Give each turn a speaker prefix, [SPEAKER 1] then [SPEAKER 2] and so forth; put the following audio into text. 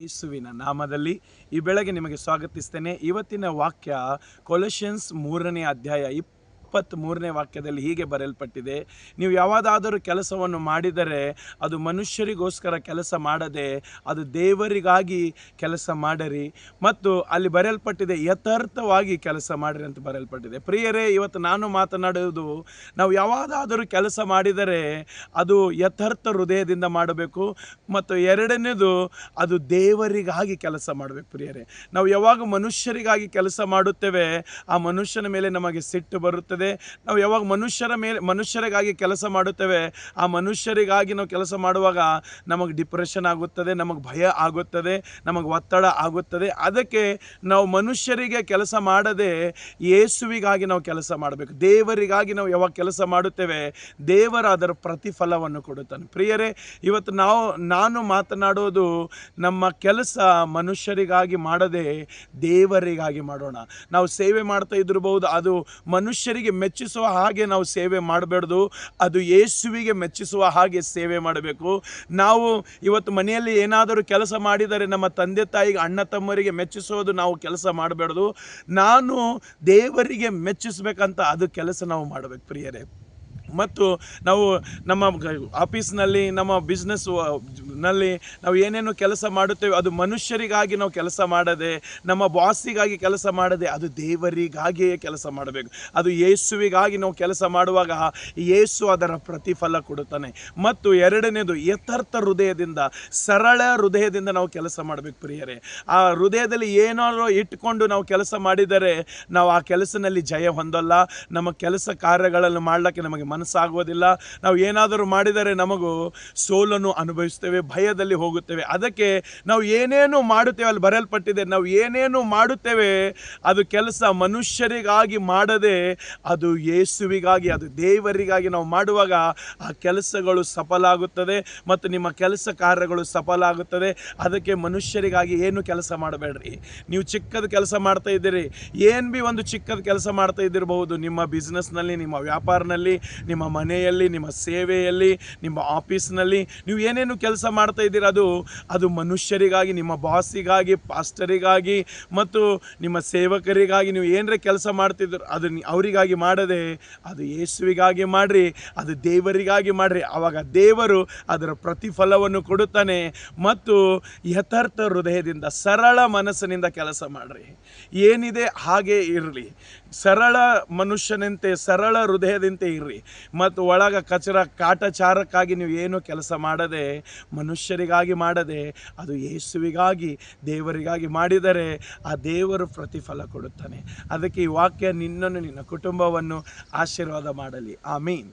[SPEAKER 1] ಯೇಸುವಿನ ನಾಮದಲ್ಲಿ ಈ ಬೆಳಗ್ಗೆ ನಿಮಗೆ ಸ್ವಾಗತಿಸ್ತೇನೆ. ಇವತ್ತಿನ ವಾಕ್ಯ ಕೊಲೊಸ್ಸೆನ್ಸ್ 3ನೇ ಅಧ್ಯಾಯ 23ನೇ ವಾಕ್ಯದಲ್ಲಿ ಹೀಗೆ ಬರೆಯಲ್ಪಟ್ಟಿದೆ, ನೀವು ಯಾವುದಾದರೂ ಕೆಲಸವನ್ನು ಮಾಡಿದರೆ ಅದು ಮನುಷ್ಯರಿಗೋಸ್ಕರ ಕೆಲಸ ಮಾಡದೆ ಅದು ದೇವರಿಗಾಗಿ ಕೆಲಸ ಮಾಡಿರಿ, ಮತ್ತು ಅಲ್ಲಿ ಬರೆಯಲ್ಪಟ್ಟಿದೆ ಯಥಾರ್ಥವಾಗಿ ಕೆಲಸ ಮಾಡಿರಿ ಅಂತ ಬರೆಯಲ್ಪಟ್ಟಿದೆ. ಪ್ರಿಯರೇ, ಇವತ್ತು ನಾನು ಮಾತನಾಡುವುದು, ನಾವು ಯಾವುದಾದರೂ ಕೆಲಸ ಮಾಡಿದರೆ ಅದು ಯಥಾರ್ಥ ಹೃದಯದಿಂದ ಮಾಡಬೇಕು, ಮತ್ತು ಎರಡನೇದು ಅದು ದೇವರಿಗಾಗಿ ಕೆಲಸ ಮಾಡಬೇಕು. ಪ್ರಿಯರೇ, ನಾವು ಯಾವಾಗ ಮನುಷ್ಯರಿಗಾಗಿ ಕೆಲಸ ಮಾಡುತ್ತೇವೆ ಆ ಮನುಷ್ಯನ ಮೇಲೆ ನಮಗೆ ಸಿಟ್ಟು ಬರುತ್ತದೆ. ನಾವು ಯಾವಾಗ ಮನುಷ್ಯರಿಗಾಗಿ ಕೆಲಸ ಮಾಡುತ್ತೇವೆ ಆ ಮನುಷ್ಯರಿಗಾಗಿ ನಾವು ಕೆಲಸ ಮಾಡುವಾಗ ನಮಗೆ ಡಿಪ್ರೆಷನ್ ಆಗುತ್ತದೆ, ನಮಗೆ ಭಯ ಆಗುತ್ತದೆ, ನಮಗೆ ಒತ್ತಡ ಆಗುತ್ತದೆ. ಅದಕ್ಕೆ ನಾವು ಮನುಷ್ಯರಿಗೆ ಕೆಲಸ ಮಾಡದೆ ಯೇಸುವಿಗಾಗಿ ನಾವು ಕೆಲಸ ಮಾಡಬೇಕು. ದೇವರಿಗಾಗಿ ನಾವು ಯಾವಾಗ ಕೆಲಸ ಮಾಡುತ್ತೇವೆ ದೇವರು ಅದರ ಪ್ರತಿಫಲವನ್ನು ಕೊಡುತ್ತಾನೆ. ಪ್ರಿಯರೇ, ಇವತ್ತು ನಾನು ಮಾತನಾಡೋದು, ನಮ್ಮ ಕೆಲಸ ಮನುಷ್ಯರಿಗಾಗಿ ಮಾಡದೆ ದೇವರಿಗಾಗಿ ಮಾಡೋಣ. ನಾವು ಸೇವೆ ಮಾಡ್ತಾ ಇದ್ದಿರಬಹುದು, ಅದು ಮನುಷ್ಯರಿಗೆ ಮೆಚ್ಚಿಸುವ ಹಾಗೆ ನಾವು ಸೇವೆ ಮಾಡಬಾರ್ದು, ಅದು ಯೇಸುವಿಗೆ ಮೆಚ್ಚಿಸುವ ಹಾಗೆ ಸೇವೆ ಮಾಡಬೇಕು. ನಾವು ಇವತ್ತು ಮನೆಯಲ್ಲಿ ಏನಾದರೂ ಕೆಲಸ ಮಾಡಿದರೆ ನಮ್ಮ ತಂದೆ ತಾಯಿಗೆ, ಅಣ್ಣ ತಮ್ಮರಿಗೆ ಮೆಚ್ಚಿಸೋದು ನಾವು ಕೆಲಸ ಮಾಡಬಾರ್ದು. ನಾನು ದೇವರಿಗೆ ಮೆಚ್ಚಿಸ್ಬೇಕಂತ ಅದು ಕೆಲಸ ನಾವು ಮಾಡಬೇಕು. ಪ್ರಿಯರೇ, ಮತ್ತು ನಾವು ನಮ್ಮ ಆಫೀಸ್ನಲ್ಲಿ, ನಮ್ಮ ಬಿಸ್ನೆಸ್ನಲ್ಲಿ ನಾವು ಏನೇನು ಕೆಲಸ ಮಾಡುತ್ತೇವೆ ಅದು ಮನುಷ್ಯರಿಗಾಗಿ ನಾವು ಕೆಲಸ ಮಾಡದೆ, ನಮ್ಮ ಬಾಸಿಗಾಗಿ ಕೆಲಸ ಮಾಡದೆ ಅದು ದೇವರಿಗಾಗಿಯೇ ಕೆಲಸ ಮಾಡಬೇಕು. ಅದು ಯೇಸುವಿಗಾಗಿ ನಾವು ಕೆಲಸ ಮಾಡುವಾಗ ಯೇಸು ಅದರ ಪ್ರತಿಫಲ ಕೊಡುತ್ತಾನೆ. ಮತ್ತು ಎರಡನೇದು ಯಥಾರ್ಥ ಹೃದಯದಿಂದ, ಸರಳ ಹೃದಯದಿಂದ ನಾವು ಕೆಲಸ ಮಾಡಬೇಕು. ಪ್ರಿಯರೇ, ಆ ಹೃದಯದಲ್ಲಿ ಏನಾದರೂ ಇಟ್ಟುಕೊಂಡು ನಾವು ಕೆಲಸ ಮಾಡಿದರೆ ನಾವು ಆ ಕೆಲಸದಲ್ಲಿ ಜಯ ಹೊಂದಲ್ಲ. ನಮ್ಮ ಕೆಲಸ ಕಾರ್ಯಗಳನ್ನು ಮಾಡಲಿಕ್ಕೆ ನಮಗೆ ಮನಸ್ಸಾಗುವುದಿಲ್ಲ. ನಾವು ಏನಾದರೂ ಮಾಡಿದರೆ ನಮಗೂ ಸೋಲನ್ನು ಅನುಭವಿಸ್ತೇವೆ, ಭಯದಲ್ಲಿ ಹೋಗುತ್ತೇವೆ. ಅದಕ್ಕೆ ನಾವು ಏನೇನು ಮಾಡುತ್ತೇವೆ, ಅಲ್ಲಿ ಬರೆಯಲ್ಪಟ್ಟಿದೆ, ನಾವು ಏನೇನು ಮಾಡುತ್ತೇವೆ ಅದು ಕೆಲಸ ಮನುಷ್ಯರಿಗಾಗಿ ಮಾಡದೆ ಅದು ಯೇಸುವಿಗಾಗಿ, ಅದು ದೇವರಿಗಾಗಿ ನಾವು ಮಾಡುವಾಗ ಆ ಕೆಲಸಗಳು ಸಫಲ ಆಗುತ್ತದೆ ಮತ್ತು ನಿಮ್ಮ ಕೆಲಸ ಕಾರ್ಯಗಳು ಸಫಲ ಆಗುತ್ತದೆ. ಅದಕ್ಕೆ ಮನುಷ್ಯರಿಗಾಗಿ ಏನು ಕೆಲಸ ಮಾಡಬೇಡ್ರಿ. ನೀವು ಚಿಕ್ಕದ ಕೆಲಸ ಮಾಡ್ತಾ ಇದ್ದೀರಿ, ಒಂದು ಚಿಕ್ಕದ ಕೆಲಸ ಮಾಡ್ತಾ ಇದ್ದಿರಬಹುದು, ನಿಮ್ಮ ಬಿಸ್ನೆಸ್ನಲ್ಲಿ, ನಿಮ್ಮ ವ್ಯಾಪಾರನಲ್ಲಿ, ನಿಮ್ಮ ಮನೆಯಲ್ಲಿ, ನಿಮ್ಮ ಸೇವೆಯಲ್ಲಿ, ನಿಮ್ಮ ಆಫೀಸ್ನಲ್ಲಿ ನೀವು ಏನೇನು ಕೆಲಸ ಮಾಡ್ತಾ ಇದ್ದೀರ ಅದು ಮನುಷ್ಯರಿಗಾಗಿ, ನಿಮ್ಮ ಬಾಸಿಗಾಗಿ, ಪಾಸ್ಟರಿಗಾಗಿ ಮತ್ತು ನಿಮ್ಮ ಸೇವಕರಿಗಾಗಿ ನೀವು ಏನರೇ ಕೆಲಸ ಮಾಡ್ತಿದ್ರು ಅದು ಅವರಿಗಾಗಿ ಮಾಡದೆ ಅದು ಯೇಸುವಿಗಾಗಿ ಮಾಡಿರಿ, ಅದು ದೇವರಿಗಾಗಿ ಮಾಡಿರಿ. ಆವಾಗ ದೇವರು ಅದರ ಪ್ರತಿಫಲವನ್ನು ಕೊಡುತ್ತಾನೆ. ಮತ್ತು ಯಥಾರ್ಥ ಹೃದಯದಿಂದ, ಸರಳ ಮನಸ್ಸಿನಿಂದ ಕೆಲಸ ಮಾಡಿರಿ. ಏನಿದೆ ಹಾಗೆ ಇರಲಿ, ಸರಳ ಮನುಷ್ಯನಂತೆ, ಸರಳ ಹೃದಯದಂತೆ ಇರ್ರಿ. ಮತ್ತು ಒಳಗ ಕಾಟಾಚಾರಕ್ಕಾಗಿ ನೀವು ಏನು ಕೆಲಸ ಮಾಡದೆ, ಮನುಷ್ಯರಿಗಾಗಿ ಮಾಡದೆ ಅದು ಯೇಸುವಿಗಾಗಿ, ದೇವರಿಗಾಗಿ ಮಾಡಿದರೆ ಆ ದೇವರು ಪ್ರತಿಫಲ ಕೊಡುತ್ತಾನೆ. ಅದಕ್ಕೆ ಈ ವಾಕ್ಯ ನಿನ್ನನ್ನು, ನಿನ್ನ ಕುಟುಂಬವನ್ನು ಆಶೀರ್ವಾದ ಮಾಡಲಿ. ಆಮೀನ್.